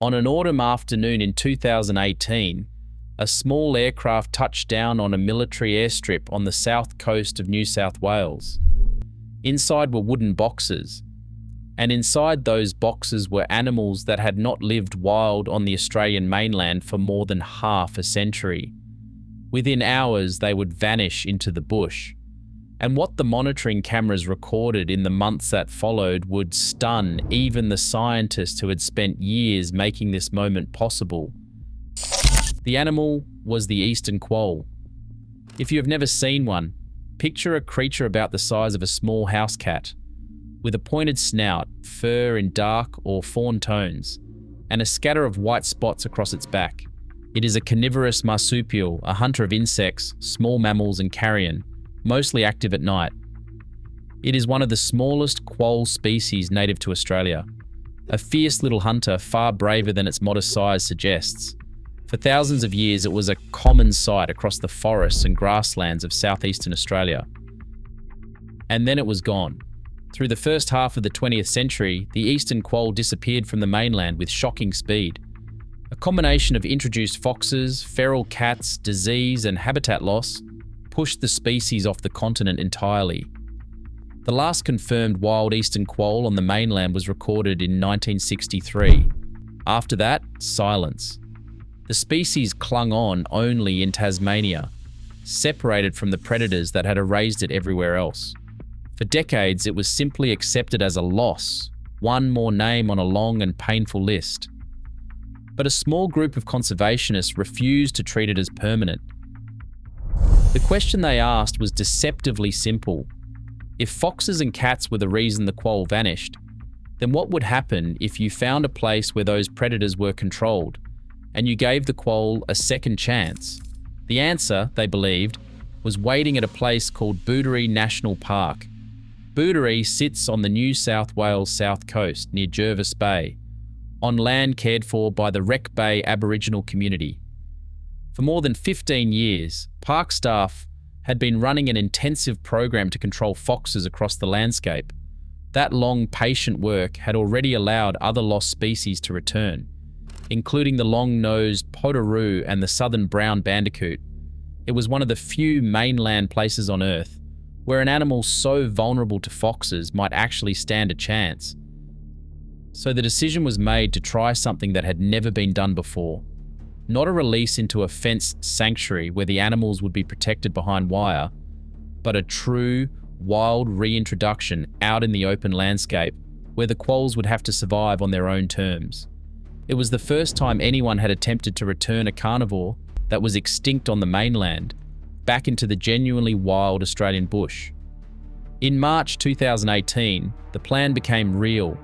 On an autumn afternoon in 2018, a small aircraft touched down on a military airstrip on the south coast of New South Wales. Inside were wooden boxes, and inside those boxes were animals that had not lived wild on the Australian mainland for more than half a century. Within hours, they would vanish into the bush. And what the monitoring cameras recorded in the months that followed would stun even the scientists who had spent years making this moment possible. The animal was the eastern quoll. If you have never seen one, picture a creature about the size of a small house cat, with a pointed snout, fur in dark or fawn tones, and a scatter of white spots across its back. It is a carnivorous marsupial, a hunter of insects, small mammals and carrion, mostly active at night. It is one of the smallest quoll species native to Australia. A fierce little hunter, far braver than its modest size suggests. For thousands of years, it was a common sight across the forests and grasslands of southeastern Australia. And then it was gone. Through the first half of the 20th century, the eastern quoll disappeared from the mainland with shocking speed. A combination of introduced foxes, feral cats, disease, and habitat loss pushed the species off the continent entirely. The last confirmed wild eastern quoll on the mainland was recorded in 1963. After that, silence. The species clung on only in Tasmania, separated from the predators that had erased it everywhere else. For decades, it was simply accepted as a loss, one more name on a long and painful list. But a small group of conservationists refused to treat it as permanent. The question they asked was deceptively simple. If foxes and cats were the reason the quoll vanished, then what would happen if you found a place where those predators were controlled, and you gave the quoll a second chance? The answer, they believed, was waiting at a place called Boordaree National Park. Boordaree sits on the New South Wales south coast near Jervis Bay, on land cared for by the Wreck Bay Aboriginal community. For more than 15 years, park staff had been running an intensive program to control foxes across the landscape. That long, patient work had already allowed other lost species to return, including the long-nosed potoroo and the southern brown bandicoot. It was one of the few mainland places on Earth where an animal so vulnerable to foxes might actually stand a chance. So the decision was made to try something that had never been done before. Not a release into a fenced sanctuary where the animals would be protected behind wire, but a true, wild reintroduction out in the open landscape where the quolls would have to survive on their own terms. It was the first time anyone had attempted to return a carnivore that was extinct on the mainland back into the genuinely wild Australian bush. In March 2018, the plan became real.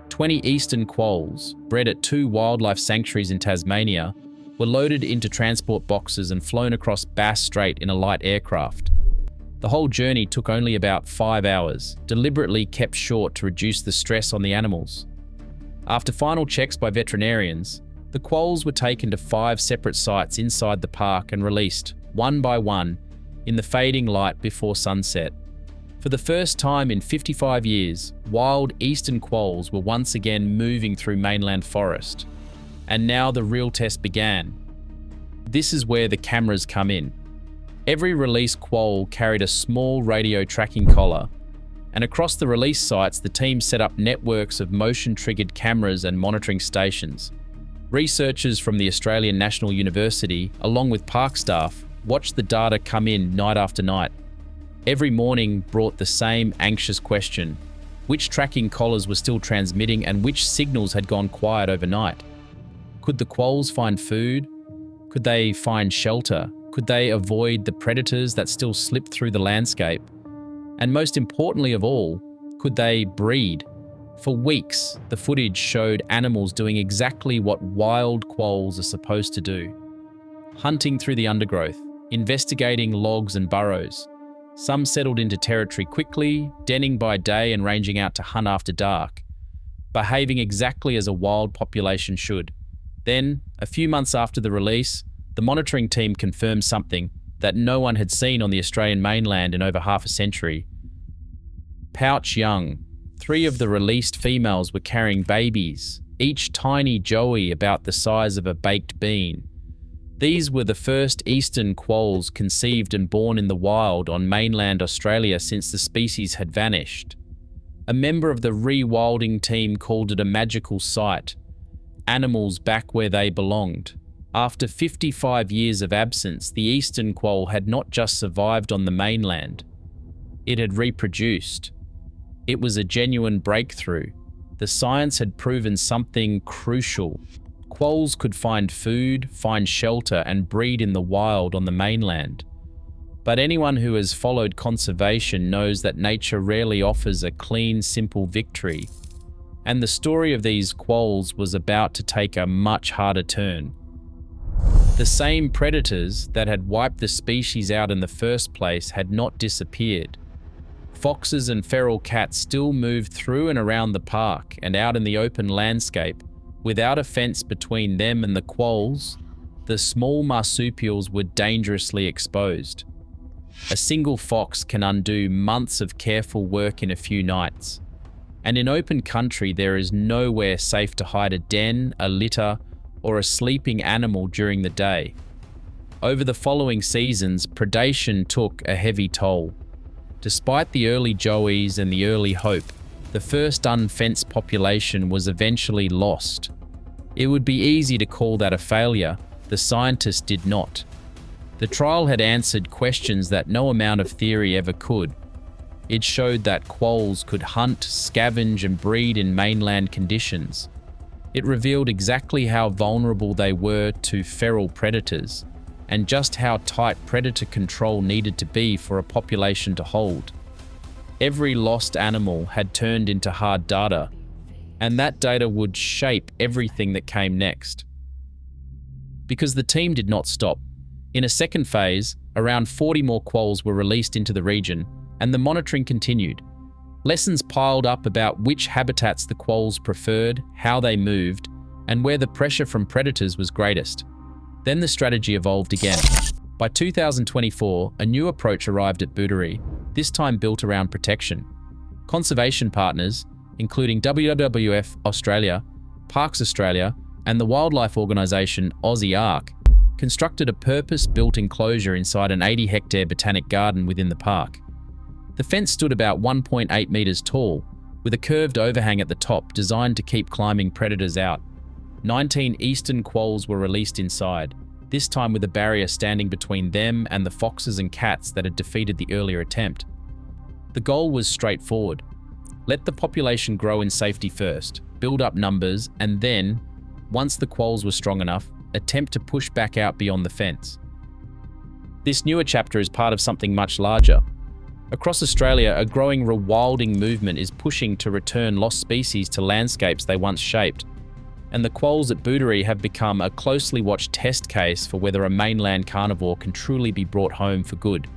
20 eastern quolls, bred at 2 wildlife sanctuaries in Tasmania, were loaded into transport boxes and flown across Bass Strait in a light aircraft. The whole journey took only about 5 hours, deliberately kept short to reduce the stress on the animals. After final checks by veterinarians, the quolls were taken to 5 separate sites inside the park and released, one by one, in the fading light before sunset. For the first time in 55 years, wild eastern quolls were once again moving through mainland forest. And now the real test began. This is where the cameras come in. Every released quoll carried a small radio tracking collar, and across the release sites, the team set up networks of motion-triggered cameras and monitoring stations. Researchers from the Australian National University, along with park staff, watched the data come in night after night. Every morning brought the same anxious question: which tracking collars were still transmitting and which signals had gone quiet overnight? Could the quolls find food? Could they find shelter? Could they avoid the predators that still slip through the landscape? And most importantly of all, could they breed? For weeks, the footage showed animals doing exactly what wild quolls are supposed to do. Hunting through the undergrowth, investigating logs and burrows. Some settled into territory quickly, denning by day and ranging out to hunt after dark, behaving exactly as a wild population should. Then, a few months after the release, the monitoring team confirmed something that no one had seen on the Australian mainland in over half a century. Pouch young. 3 of the released females were carrying babies, each tiny joey about the size of a baked bean. These were the first eastern quolls conceived and born in the wild on mainland Australia since the species had vanished. A member of the rewilding team called it a magical sight, animals back where they belonged. After 55 years of absence, the eastern quoll had not just survived on the mainland, it had reproduced. It was a genuine breakthrough. The science had proven something crucial. Quolls could find food, find shelter, and breed in the wild on the mainland. But anyone who has followed conservation knows that nature rarely offers a clean, simple victory. And the story of these quolls was about to take a much harder turn. The same predators that had wiped the species out in the first place had not disappeared. Foxes and feral cats still moved through and around the park and out in the open landscape. Without a fence between them and the quolls, the small marsupials were dangerously exposed. A single fox can undo months of careful work in a few nights. And in open country, there is nowhere safe to hide a den, a litter, or a sleeping animal during the day. Over the following seasons, predation took a heavy toll. Despite the early joeys and the early hope, the first unfenced population was eventually lost. It would be easy to call that a failure. The scientists did not. The trial had answered questions that no amount of theory ever could. It showed that quolls could hunt, scavenge, and breed in mainland conditions. It revealed exactly how vulnerable they were to feral predators, and just how tight predator control needed to be for a population to hold. Every lost animal had turned into hard data, and that data would shape everything that came next. Because the team did not stop. In a second phase, around 40 more quolls were released into the region, and the monitoring continued. Lessons piled up about which habitats the quolls preferred, how they moved, and where the pressure from predators was greatest. Then the strategy evolved again. By 2024, a new approach arrived at Booderee, this time built around protection. Conservation partners, including WWF Australia, Parks Australia, and the wildlife organisation Aussie Ark, constructed a purpose-built enclosure inside an 80-hectare botanic garden within the park. The fence stood about 1.8 metres tall, with a curved overhang at the top designed to keep climbing predators out. 19 eastern quolls were released inside, this time with a barrier standing between them and the foxes and cats that had defeated the earlier attempt. The goal was straightforward. Let the population grow in safety first, build up numbers, and then, once the quolls were strong enough, attempt to push back out beyond the fence. This newer chapter is part of something much larger. Across Australia, a growing rewilding movement is pushing to return lost species to landscapes they once shaped, and the quolls at Booderee have become a closely watched test case for whether a mainland carnivore can truly be brought home for good.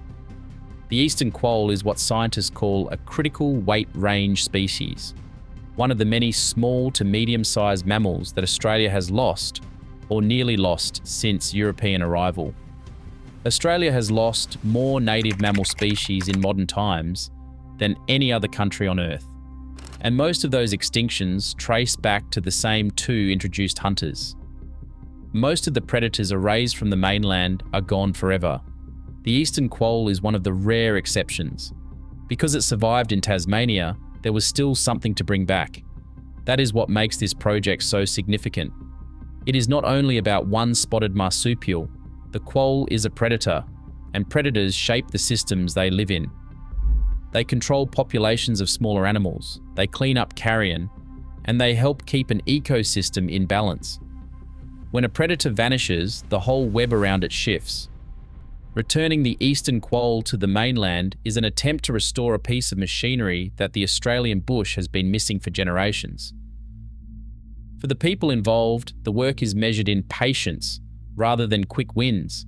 The eastern quoll is what scientists call a critical weight range species, one of the many small to medium-sized mammals that Australia has lost, or nearly lost, since European arrival. Australia has lost more native mammal species in modern times than any other country on Earth. And most of those extinctions trace back to the same two introduced hunters. Most of the predators erased from the mainland are gone forever. The eastern quoll is one of the rare exceptions. Because it survived in Tasmania, there was still something to bring back. That is what makes this project so significant. It is not only about one spotted marsupial. The quoll is a predator, and predators shape the systems they live in. They control populations of smaller animals, they clean up carrion, and they help keep an ecosystem in balance. When a predator vanishes, the whole web around it shifts. Returning the eastern quoll to the mainland is an attempt to restore a piece of machinery that the Australian bush has been missing for generations. For the people involved, the work is measured in patience rather than quick wins.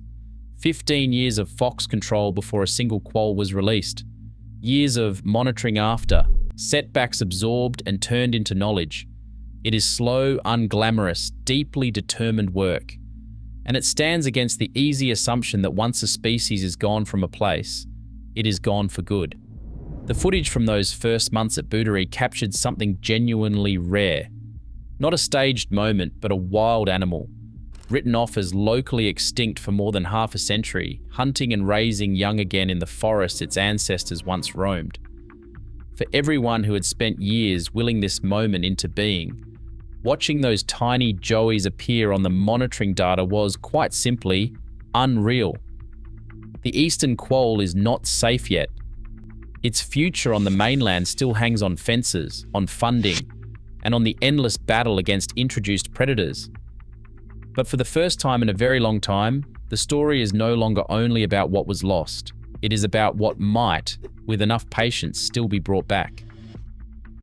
15 years of fox control before a single quoll was released. Years of monitoring after, setbacks absorbed and turned into knowledge. It is slow, unglamorous, deeply determined work. And it stands against the easy assumption that once a species is gone from a place, it is gone for good. The footage from those first months at Booderee captured something genuinely rare. Not a staged moment, but a wild animal, written off as locally extinct for more than half a century, hunting and raising young again in the forests its ancestors once roamed. For everyone who had spent years willing this moment into being, watching those tiny joeys appear on the monitoring data was, quite simply, unreal. The eastern quoll is not safe yet. Its future on the mainland still hangs on fences, on funding, and on the endless battle against introduced predators. But for the first time in a very long time, the story is no longer only about what was lost. It is about what might, with enough patience, still be brought back.